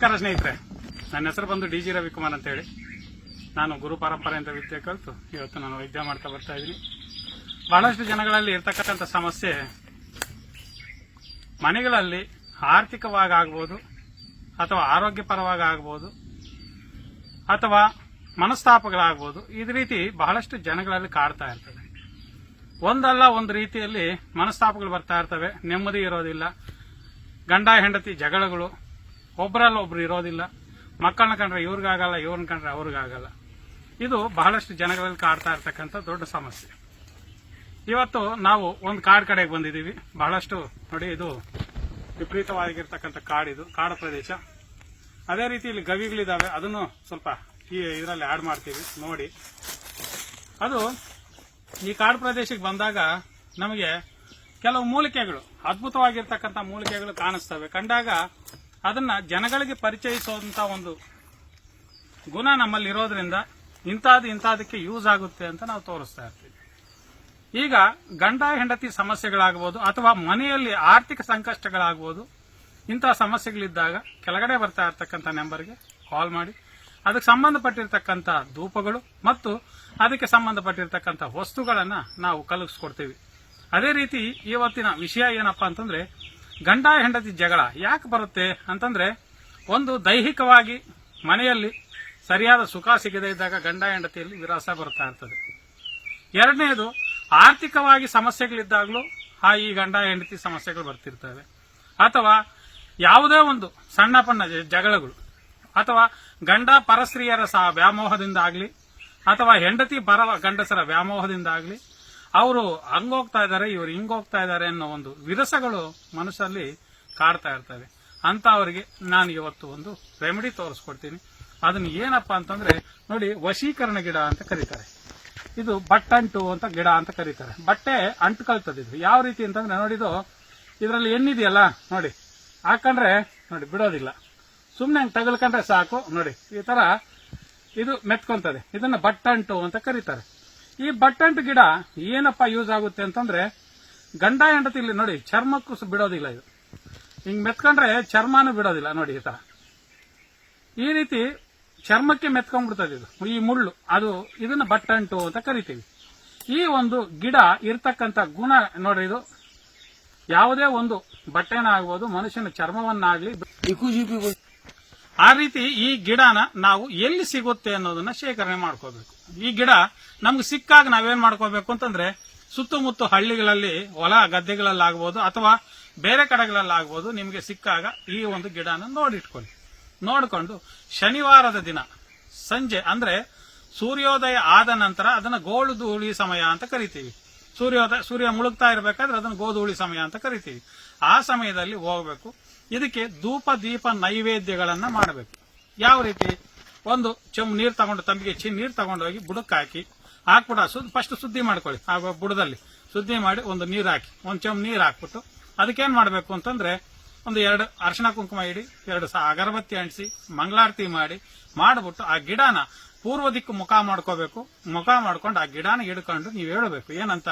ನಮಸ್ಕಾರ ಸ್ನೇಹಿತರೆ, ನನ್ನ ಹೆಸರು ಬಂದು ಡಿ ಜಿ ರವಿಕುಮಾರ್ ಅಂತ ಹೇಳಿ. ನಾನು ಗುರು ಪರಂಪರೆಯಿಂದ ವಿದ್ಯೆ ಕಲಿತು ಇವತ್ತು ನಾನು ವೈದ್ಯ ಮಾಡ್ತಾ ಬರ್ತಾ ಇದ್ದೀನಿ. ಬಹಳಷ್ಟು ಜನಗಳಲ್ಲಿ ಇರ್ತಕ್ಕಂಥ ಸಮಸ್ಯೆ ಮನೆಗಳಲ್ಲಿ ಆರ್ಥಿಕವಾಗಿ ಆಗ್ಬೋದು ಅಥವಾ ಆರೋಗ್ಯಪರವಾಗಿ ಆಗ್ಬೋದು ಅಥವಾ ಮನಸ್ತಾಪಗಳಾಗ್ಬೋದು. ಇದೇ ರೀತಿ ಬಹಳಷ್ಟು ಜನಗಳಲ್ಲಿ ಕಾಡ್ತಾ ಇರ್ತದೆ. ಒಂದಲ್ಲ ಒಂದು ರೀತಿಯಲ್ಲಿ ಮನಸ್ತಾಪಗಳು ಬರ್ತಾ ಇರ್ತವೆ, ನೆಮ್ಮದಿ ಇರೋದಿಲ್ಲ, ಗಂಡ ಹೆಂಡತಿ ಜಗಳಗಳು, ಒಬ್ಬರಲ್ಲ ಒಬ್ರು ಇರೋದಿಲ್ಲ, ಮಕ್ಕಳನ್ನ ಕಂಡ್ರೆ ಇವ್ರಿಗಾಗಲ್ಲ, ಇವ್ರನ್ನ ಕಂಡ್ರೆ ಅವ್ರಿಗಾಗಲ್ಲ. ಇದು ಬಹಳಷ್ಟು ಜನಗಳಲ್ಲಿ ಕಾಡ್ತಾ ಇರ್ತಕ್ಕಂಥ ದೊಡ್ಡ ಸಮಸ್ಯೆ. ಇವತ್ತು ನಾವು ಒಂದು ಕಾಡು ಕಡೆಗೆ ಬಂದಿದ್ದೀವಿ. ಬಹಳಷ್ಟು ನೋಡಿ, ಇದು ವಿಪರೀತವಾಗಿರ್ತಕ್ಕಂಥ ಕಾಡಿದು, ಕಾಡು ಪ್ರದೇಶ. ಅದೇ ರೀತಿ ಇಲ್ಲಿ ಗವಿಗಳಿದಾವೆ, ಅದನ್ನು ಸ್ವಲ್ಪ ಇದರಲ್ಲಿ ಆಡ್ ಮಾಡ್ತೀವಿ ನೋಡಿ. ಅದು ಈ ಕಾಡು ಪ್ರದೇಶಕ್ಕೆ ಬಂದಾಗ ನಮಗೆ ಕೆಲವು ಮೂಲಿಕೆಗಳು, ಅದ್ಭುತವಾಗಿರ್ತಕ್ಕಂಥ ಮೂಲಿಕೆಗಳು ಕಾಣಿಸ್ತವೆ. ಕಂಡಾಗ ಅದನ್ನ ಜನಗಳಿಗೆ ಪರಿಚಯಿಸುವಂತ ಒಂದು ಗುಣ ನಮ್ಮಲ್ಲಿ ಇರೋದ್ರಿಂದ ಇಂಥದಕ್ಕೆ ಯೂಸ್ ಆಗುತ್ತೆ ಅಂತ ನಾವು ತೋರಿಸ್ತಾ ಇರ್ತೀವಿ. ಈಗ ಗಂಡ ಹೆಂಡತಿ ಸಮಸ್ಯೆಗಳಾಗಬಹುದು ಅಥವಾ ಮನೆಯಲ್ಲಿ ಆರ್ಥಿಕ ಸಂಕಷ್ಟಗಳಾಗಬಹುದು. ಇಂತಹ ಸಮಸ್ಯೆಗಳಿದ್ದಾಗ ಕೆಳಗಡೆ ಬರ್ತಾ ಇರ್ತಕ್ಕಂಥ ನಂಬರ್ಗೆ ಕಾಲ್ ಮಾಡಿ ಅದಕ್ಕೆ ಸಂಬಂಧಪಟ್ಟಿರ್ತಕ್ಕಂಥ ಧೂಪಗಳು ಮತ್ತು ಅದಕ್ಕೆ ಸಂಬಂಧಪಟ್ಟಿರ್ತಕ್ಕಂಥ ವಸ್ತುಗಳನ್ನ ನಾವು ಕಲಿಸ್ಕೊಡ್ತೀವಿ. ಅದೇ ರೀತಿ ಇವತ್ತಿನ ವಿಷಯ ಏನಪ್ಪಾ ಅಂತಂದ್ರೆ, ಗಂಡ ಹೆಂಡತಿ ಜಗಳ ಯಾಕೆ ಬರುತ್ತೆ ಅಂತಂದ್ರೆ, ಒಂದು ದೈಹಿಕವಾಗಿ ಮನೆಯಲ್ಲಿ ಸರಿಯಾದ ಸುಖ ಸಿಗದೇ ಇದ್ದಾಗ ಗಂಡ ಹೆಂಡತಿಯಲ್ಲಿ ವಿರಸ ಬರ್ತಾ ಇರ್ತದೆ. ಎರಡನೇದು, ಆರ್ಥಿಕವಾಗಿ ಸಮಸ್ಯೆಗಳಿದ್ದಾಗಲೂ ಈ ಗಂಡ ಹೆಂಡತಿ ಸಮಸ್ಯೆಗಳು ಬರ್ತಿರ್ತವೆ. ಅಥವಾ ಯಾವುದೇ ಒಂದು ಸಣ್ಣ ಪಣ್ಣ ಜಗಳಗಳು, ಅಥವಾ ಗಂಡ ಪರಸ್ತ್ರೀಯರ ವ್ಯಾಮೋಹದಿಂದ ಆಗಲಿ ಅಥವಾ ಹೆಂಡತಿ ಪರ ಗಂಡಸರ ವ್ಯಾಮೋಹದಿಂದ ಆಗಲಿ, ಅವರು ಹಂಗೋಗ್ತಾ ಇದ್ದಾರೆ, ಇವರು ಹಿಂಗೋಗ್ತಾ ಇದ್ದಾರೆ ಅನ್ನೋ ಒಂದು ವಿರಸಗಳು ಮನಸ್ಸಲ್ಲಿ ಕಾಡ್ತಾ ಇರ್ತವೆ. ಅಂತ ಅವರಿಗೆ ನಾನು ಇವತ್ತು ಒಂದು ರೆಮಿಡಿ ತೋರಿಸ್ಕೊಡ್ತೀನಿ. ಅದನ್ನ ಏನಪ್ಪಾ ಅಂತಂದ್ರೆ ನೋಡಿ, ವಶೀಕರಣ ಗಿಡ ಅಂತ ಕರೀತಾರೆ. ಇದು ಬಟ್ಟಂಟು ಅಂತ ಗಿಡ ಅಂತ ಕರೀತಾರೆ. ಬಟ್ಟೆ ಅಂಟ್ಕೊಳ್ತದೆ. ಇದು ಯಾವ ರೀತಿ ಅಂತಂದ್ರೆ ನೋಡಿದು, ಇದರಲ್ಲಿ ಎಣ್ಣಿದೆಯಲ್ಲ ನೋಡಿ, ಹಾಕೊಂಡ್ರೆ ನೋಡಿ ಬಿಡೋದಿಲ್ಲ, ಸುಮ್ನೆ ಹಂಗೆ ತಗಲ್ಕೊಂಡ್ರೆ ಸಾಕು ನೋಡಿ, ಈ ತರ ಇದು ಮೆತ್ಕೊಂತದೆ. ಇದನ್ನ ಬಟ್ಟಂಟು ಅಂತ ಕರೀತಾರೆ. ಈ ಬಟ್ಟಂಟು ಗಿಡ ಏನಪ್ಪ ಯೂಸ್ ಆಗುತ್ತೆ ಅಂತಂದ್ರೆ, ಗಂಡ ಹೆಂಡತಿ ಇಲ್ಲಿ ನೋಡಿ ಚರ್ಮಕ್ಕೂ ಬಿಡೋದಿಲ್ಲ. ಇದು ಹಿಂಗ್ ಮೆತ್ಕೊಂಡ್ರೆ ಚರ್ಮನೂ ಬಿಡೋದಿಲ್ಲ ನೋಡಿ. ಈ ತರ ಈ ರೀತಿ ಚರ್ಮಕ್ಕೆ ಮೆತ್ಕೊಂಡ್ಬಿಡ್ತದೆ ಇದು, ಈ ಮುಳ್ಳು. ಅದು ಇದನ್ನ ಬಟ್ಟಂಟು ಅಂತ ಕರಿತೀವಿ. ಈ ಒಂದು ಗಿಡ ಇರ್ತಕ್ಕಂಥ ಗುಣ ನೋಡ್ರಿ, ಇದು ಯಾವುದೇ ಒಂದು ಬಟ್ಟೆನ ಆಗ್ಬೋದು, ಮನುಷ್ಯನ ಚರ್ಮವನ್ನಾಗ್ಲಿ, ಆ ರೀತಿ ಈ ಗಿಡನ ನಾವು ಎಲ್ಲಿ ಸಿಗುತ್ತೆ ಅನ್ನೋದನ್ನ ಶೇಖರಣೆ ಮಾಡ್ಕೋಬೇಕು. ಈ ಗಿಡ ನಮ್ಗೆ ಸಿಕ್ಕಾಗ ನಾವೇನ್ ಮಾಡ್ಕೋಬೇಕು ಅಂತಂದ್ರೆ, ಸುತ್ತಮುತ್ತ ಹಳ್ಳಿಗಳಲ್ಲಿ ಹೊಲ ಗದ್ದೆಗಳಲ್ಲಾಗ್ಬೋದು ಅಥವಾ ಬೇರೆ ಕಡೆಗಳಲ್ಲಾಗ್ಬೋದು, ನಿಮ್ಗೆ ಸಿಕ್ಕಾಗ ಈ ಒಂದು ಗಿಡನ ನೋಡಿಟ್ಕೊಳ್ಳಿ. ನೋಡ್ಕೊಂಡು ಶನಿವಾರದ ದಿನ ಸಂಜೆ ಅಂದ್ರೆ ಸೂರ್ಯೋದಯ ಆದ ನಂತರ ಅದನ್ನ ಗೋಧೂಳಿ ಸಮಯ ಅಂತ ಕರಿತೀವಿ. ಸೂರ್ಯ ಮುಳುಗ್ತಾ ಇರಬೇಕಾದ್ರೆ ಅದನ್ನ ಗೋಧೂಳಿ ಸಮಯ ಅಂತ ಕರಿತೀವಿ. ಆ ಸಮಯದಲ್ಲಿ ಹೋಗ್ಬೇಕು. ಇದಕ್ಕೆ ಧೂಪ ದೀಪ ನೈವೇದ್ಯಗಳನ್ನ ಮಾಡಬೇಕು. ಯಾವ ರೀತಿ? ಒಂದು ಚೆಂಬು ನೀರು ತಗೊಂಡು, ತಂಬಿಗೆ ನೀರು ತಗೊಂಡೋಗಿ ಬುಡಕ್ಕೆ ಹಾಕ್ಬಿಡ, ಫಸ್ಟ್ ಶುದ್ಧಿ ಮಾಡ್ಕೊಳ್ಳಿ. ಆ ಬುಡದಲ್ಲಿ ಶುದ್ಧಿ ಮಾಡಿ ಒಂದು ನೀರು ಹಾಕಿ, ಒಂದು ಚೆಂಬು ನೀರು ಹಾಕ್ಬಿಟ್ಟು ಅದಕ್ಕೇನ್ ಮಾಡಬೇಕು ಅಂತಂದ್ರೆ, ಒಂದು 2 ಅರಿಶಿಣ ಕುಂಕುಮ ಇಡಿ, 2 ಅಗರಬತ್ತಿ ಅಂಟಿಸಿ ಮಂಗಳಾರತಿ ಮಾಡಿಬಿಟ್ಟು ಆ ಗಿಡನ ಪೂರ್ವ ದಿಕ್ಕು ಮುಖ ಮಾಡ್ಕೋಬೇಕು. ಮುಖ ಮಾಡ್ಕೊಂಡು ಆ ಗಿಡನ ಹಿಡ್ಕೊಂಡು ನೀವು ಹೇಳಬೇಕು ಏನಂತ,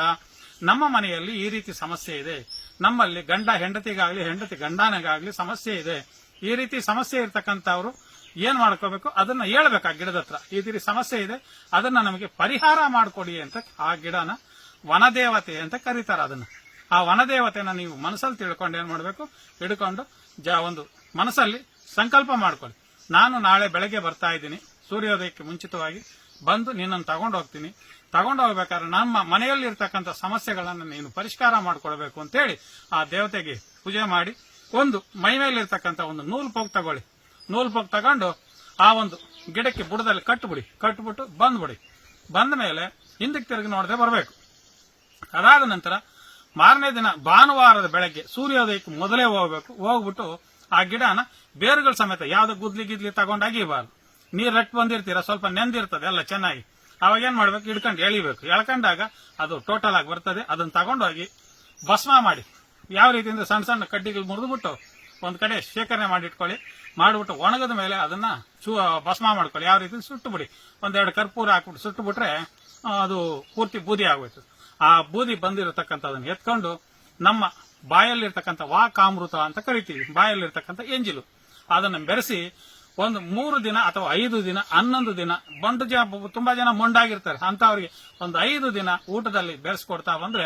ನಮ್ಮ ಮನೆಯಲ್ಲಿ ಈ ರೀತಿ ಸಮಸ್ಯೆ ಇದೆ, ನಮ್ಮಲ್ಲಿ ಗಂಡ ಹೆಂಡತಿಗಾಗ್ಲಿ ಹೆಂಡತಿ ಗಂಡನಿಗಾಗ್ಲಿ ಸಮಸ್ಯೆ ಇದೆ, ಈ ರೀತಿ ಸಮಸ್ಯೆ ಇರ್ತಕ್ಕಂಥವ್ರು ಏನ್ ಮಾಡ್ಕೋಬೇಕು ಅದನ್ನ ಹೇಳ್ಬೇಕು. ಆ ಗಿಡದ ಹತ್ರ ಈ ರೀತಿ ಸಮಸ್ಯೆ ಇದೆ, ಅದನ್ನ ನಮಗೆ ಪರಿಹಾರ ಮಾಡ್ಕೊಡಿ ಅಂತ ಆ ಗಿಡನ ವನದೇವತೆ ಅಂತ ಕರೀತಾರ. ಅದನ್ನ ಆ ವನದೇವತೆನ ನೀವು ಮನಸ್ಸಲ್ಲಿ ತಿಳ್ಕೊಂಡು ಏನ್ ಮಾಡ್ಬೇಕು, ಹಿಡ್ಕೊಂಡು ಒಂದು ಮನಸ್ಸಲ್ಲಿ ಸಂಕಲ್ಪ ಮಾಡ್ಕೊಳ್ಳಿ. ನಾನು ನಾಳೆ ಬೆಳಗ್ಗೆ ಬರ್ತಾ ಇದ್ದೀನಿ, ಸೂರ್ಯೋದಯಕ್ಕೆ ಮುಂಚಿತವಾಗಿ ಬಂದು ನಿನ್ನನ್ನು ತಗೊಂಡು ಹೋಗ್ತೀನಿ. ತಗೊಂಡು ಹೋಗ್ಬೇಕಾದ್ರೆ ನಮ್ಮ ಮನೆಯಲ್ಲಿ ಇರ್ತಕ್ಕಂಥ ಸಮಸ್ಯೆಗಳನ್ನ ನೀನು ಪರಿಷ್ಕಾರ ಮಾಡ್ಕೊಳ್ಬೇಕು ಅಂತೇಳಿ ಆ ದೇವತೆಗೆ ಪೂಜೆ ಮಾಡಿ, ಒಂದು ಮೈ ಮೇಲಿರ್ತಕ್ಕಂಥ ಒಂದು ನೂಲ್ ಪೋಗ್ ತಗೊಳ್ಳಿ. ನೂಲ್ ಪೋಗ್ ತಗೊಂಡು ಆ ಒಂದು ಗಿಡಕ್ಕೆ ಬುಡದಲ್ಲಿ ಕಟ್ಬಿಟ್ಟು ಬಂದ್ಬಿಡಿ. ಬಂದ ಮೇಲೆ ಹಿಂದಕ್ಕೆ ತಿರುಗಿ ನೋಡದೆ ಬರಬೇಕು. ಅದಾದ ನಂತರ ಮಾರನೇ ದಿನ ಭಾನುವಾರದ ಬೆಳಗ್ಗೆ ಸೂರ್ಯೋದಯಕ್ಕೆ ಮೊದಲೇ ಹೋಗ್ಬಿಟ್ಟು ಆ ಗಿಡನ ಬೇರುಗಳ ಸಮೇತ ಯಾವ್ದು ಗುದ್ಲಿ ತಗೊಂಡು ಅಗಿಬಾರ್ದು. ನೀರ್ ರಟ್ಟು ಬಂದಿರ್ತೀರ, ಸ್ವಲ್ಪ ನೆಂದಿರ್ತದೆ ಎಲ್ಲ ಚೆನ್ನಾಗಿ. ಅವಾಗ ಏನ್ ಮಾಡ್ಬೇಕು, ಹಿಡ್ಕೊಂಡು ಎಳಿಬೇಕು. ಎಳ್ಕೊಂಡಾಗ ಅದು ಟೋಟಲ್ ಆಗಿ ಬರ್ತದೆ. ಅದನ್ನ ತಗೊಂಡೋಗಿ ಭಸ್ಮ ಮಾಡಿ, ಯಾವ ರೀತಿ ಅಂದ್ರೆ ಸಣ್ಣ ಸಣ್ಣ ಕಡ್ಡಿಗಳು ಮುರಿದ್ಬಿಟ್ಟು ಒಂದ್ ಕಡೆ ಶೇಖರಣೆ ಮಾಡಿಟ್ಕೊಳ್ಳಿ. ಮಾಡ್ಬಿಟ್ಟು ಒಣಗದ ಮೇಲೆ ಅದನ್ನ ಭಸ್ಮ ಮಾಡ್ಕೊಳ್ಳಿ. ಯಾವ ರೀತಿ ಸುಟ್ಟು ಬಿಡಿ, 1-2 ಕರ್ಪೂರ ಹಾಕ್ಬಿಟ್ಟು ಸುಟ್ಟು ಬಿಟ್ರೆ ಅದು ಪೂರ್ತಿ ಬೂದಿ ಆಗೋಯ್ತು. ಆ ಬೂದಿ ಬಂದಿರತಕ್ಕಂಥದನ್ನ ಎತ್ಕೊಂಡು ನಮ್ಮ ಬಾಯಲ್ಲಿರ್ತಕ್ಕಂಥ ವಾಕಾಮೃತ ಅಂತ ಕರಿತೀವಿ, ಬಾಯಲ್ಲಿರ್ತಕ್ಕಂಥ ಎಂಜಿಲು, ಅದನ್ನು ಬೆರೆಸಿ ಒಂದು 3 ದಿನ ಅಥವಾ 5 ದಿನ 11 ದಿನ ತುಂಬಾ ಜನ ಮೊಂಡಾಗಿರ್ತಾರೆ ಅಂತವ್ರಿಗೆ ಒಂದು 5 ದಿನ ಊಟದಲ್ಲಿ ಬೆರೆಸ್ಕೊಡ್ತಾ ಬಂದ್ರೆ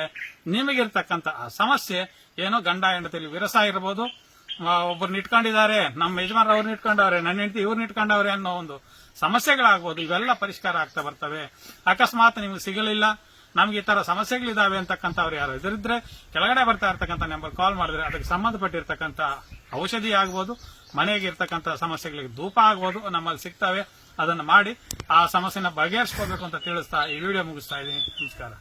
ನಿಮಗಿರ್ತಕ್ಕಂಥ ಆ ಸಮಸ್ಯೆ ಏನೋ ಗಂಡ ಹೆಂಡತಿಯಲ್ಲಿ ವಿರಸ ಇರಬಹುದು, ಒಬ್ಬರನ್ನ ಇಟ್ಕೊಂಡಿದ್ದಾರೆ, ನಮ್ಮ ಯಜಮಾನ ಅವ್ರನ್ನ ಇಟ್ಕೊಂಡವ್ರೆ, ನನ್ನ ಹೆಂಡತಿ ಇವ್ರನ್ನ ಇಟ್ಕೊಂಡವ್ರೆ ಅನ್ನೋ ಒಂದು ಸಮಸ್ಯೆಗಳಾಗ್ಬೋದು. ಇವೆಲ್ಲ ಪರಿಷ್ಕಾರ ಆಗ್ತಾ ಬರ್ತವೆ. ಅಕಸ್ಮಾತ್ ನಿಮ್ಗೆ ಸಿಗಲಿಲ್ಲ, ನಮ್ಗೆ ಈ ತರ ಸಮಸ್ಯೆಗಳಿದಾವೆ ಅಂತಕ್ಕಂಥವ್ರು ಯಾರು ಇದರಿದ್ರೆ ಕೆಳಗಡೆ ಬರ್ತಾ ಇರ್ತಕ್ಕಂಥ ನಂಬರ್ ಕಾಲ್ ಮಾಡಿದ್ರೆ ಅದಕ್ಕೆ ಸಂಬಂಧಪಟ್ಟಿರ್ತಕ್ಕಂಥ ಔಷಧಿ ಆಗ್ಬೋದು, ಮನೆಗೆ ಇರ್ತಕ್ಕಂಥ ಸಮಸ್ಯೆಗಳಿಗೆ ಧೂಪ ಆಗ್ಬೋದು, ನಮ್ಮಲ್ಲಿ ಸಿಗ್ತವೆ. ಅದನ್ನು ಮಾಡಿ ಆ ಸಮಸ್ಯೆನ ಬಗೆಹರಿಸ್ಕೋಬೇಕು ಅಂತ ತಿಳಿಸ್ತಾ ಈ ವಿಡಿಯೋ ಮುಗಿಸ್ತಾ ಇದ್ದೀನಿ. ನಮಸ್ಕಾರ.